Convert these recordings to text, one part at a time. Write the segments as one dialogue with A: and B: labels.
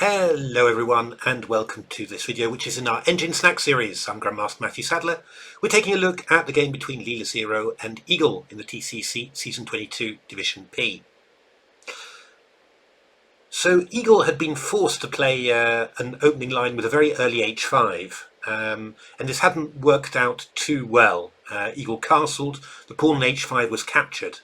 A: Hello everyone and welcome to this video, which is in our Engine Snack series. I'm Grandmaster Matthew Sadler. We're taking a look at the game between Leela and Igel in the TCEC Season 22 Division P. So Igel had been forced to play an opening line with a very early h5, and this hadn't worked out too well. Igel castled, the pawn on h5 was captured,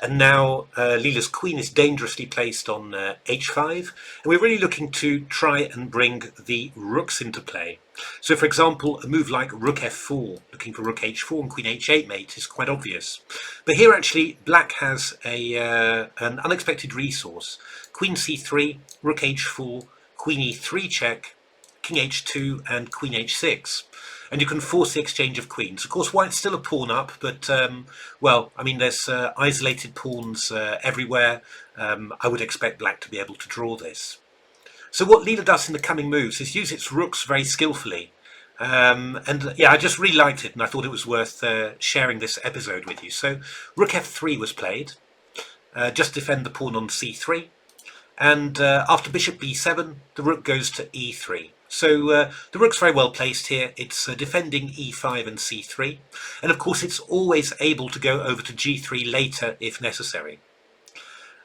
A: and now Leela's queen is dangerously placed on h5, and we're really looking to try and bring the rooks into play. So for example, a move like rook f4, looking for rook h4 and queen h8 mate is quite obvious. But here actually black has an unexpected resource. Queen c3, rook h4, queen e3 check, king h2 and queen h6. And you can force the exchange of queens. Of course, white's still a pawn up, but, well, I mean, there's isolated pawns everywhere. I would expect black to be able to draw this. So what Leela does in the coming moves is use its rooks very skillfully. And yeah, I just really liked it, and I thought it was worth sharing this episode with you. So rook f3 was played. Just defend the pawn on c3. And after bishop b7, the rook goes to e3. So the rook's very well placed here. It's defending e5 and c3, and of course it's always able to go over to g3 later if necessary.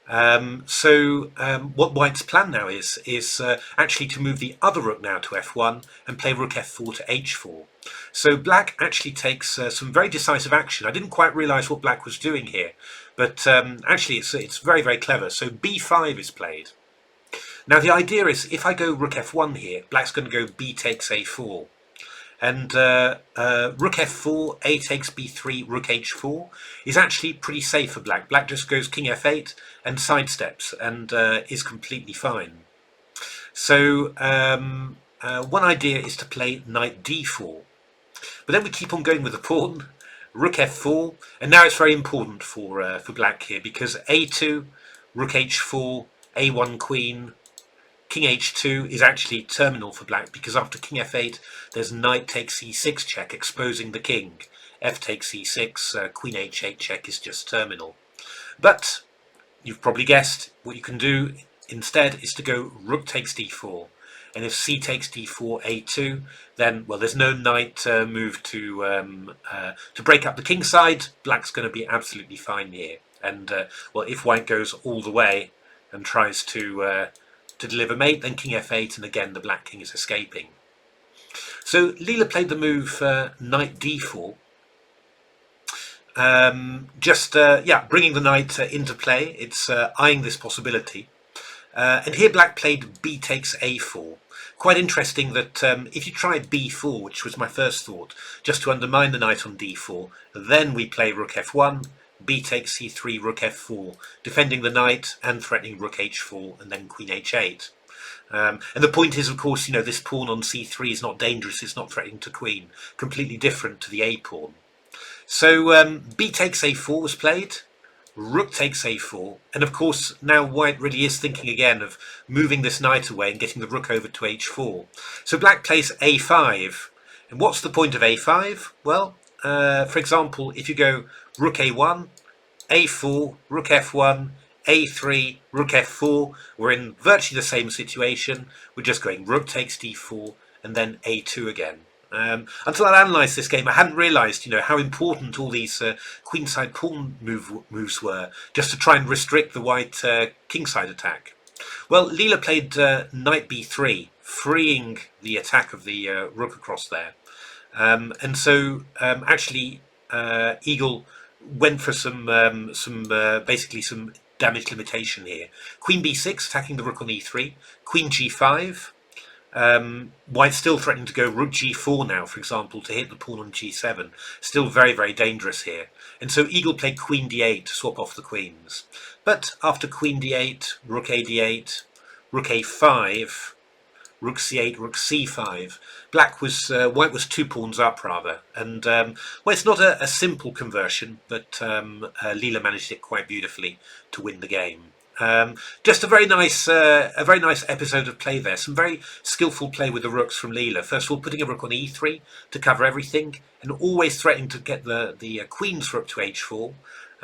A: What white's plan now is actually to move the other rook now to f1 and play rook f4 to h4. So black actually takes some very decisive action. I didn't quite realise what black was doing here, but actually it's very, very clever. So b5 is played. Now the idea is, if I go rook f1 here, black's going to go b takes a4. And rook f4, a takes b3, rook h4 is actually pretty safe for black. Black just goes king f8 and sidesteps and is completely fine. So one idea is to play knight d4. But then we keep on going with the pawn, rook f4, and now it's very important for black here, because a2, rook h4, a1 queen, king h2 is actually terminal for black, because after king f8 there's knight takes e6 check, exposing the king. F takes e6, queen h8 check is just terminal. But you've probably guessed what you can do instead is to go rook takes d4, and if c takes d4 a2, then well, there's no knight move to break up the king side. Black's going to be absolutely fine here, and well, if white goes all the way and tries to deliver mate, then king f8, and again the black king is escaping. So Leela played the move knight d4, yeah, bringing the knight into play. It's eyeing this possibility, and here black played b takes a4. Quite interesting that if you try b4, which was my first thought, just to undermine the knight on d4, then we play rook f1, b takes c3, rook f4, defending the knight and threatening rook h4, and then queen h8. And the point is, of course, you know, this pawn on c3 is not dangerous, it's not threatening to queen, completely different to the a pawn. So b takes a4 was played, rook takes a4, and of course now white really is thinking again of moving this knight away and getting the rook over to h4. So black plays a5, and what's the point of a5? Well, for example, if you go rook a1, a4, rook f1, a3, rook f4, we're in virtually the same situation. We're just going rook takes d4 and then a2 again. Until I analysed this game, I hadn't realised, you know, how important all these queenside pawn moves were, just to try and restrict the white kingside attack. Well, Leela played knight b3, freeing the attack of the rook across there. And so actually Igel went for basically some damage limitation here. Queen b6 attacking the rook on e3, queen g5. White's still threatening to go rook g4 now, for example, to hit the pawn on g7. Still very, very dangerous here. And so Igel played queen d8 to swap off the queens. But after queen d8, rook a d8, rook a5, rook c8, rook c5, white was 2 pawns up rather, and well, it's not a simple conversion, but Leela managed it quite beautifully to win the game. Just a very nice episode of play there. Some very skillful play with the rooks from Leela. First of all, putting a rook on e3 to cover everything, and always threatening to get the queen's rook to h4.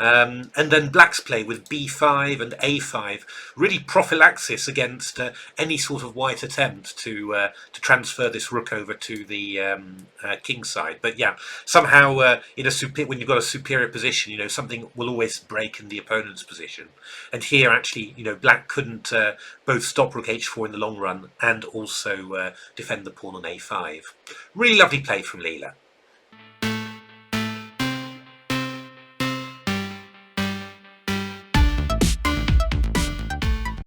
A: And then black's play with b5 and a5, really prophylaxis against any sort of white attempt to transfer this rook over to the kingside. But yeah, somehow when you've got a superior position, something will always break in the opponent's position. And here, actually, black couldn't both stop rook h4 in the long run and also defend the pawn on a5. Really lovely play from Leela.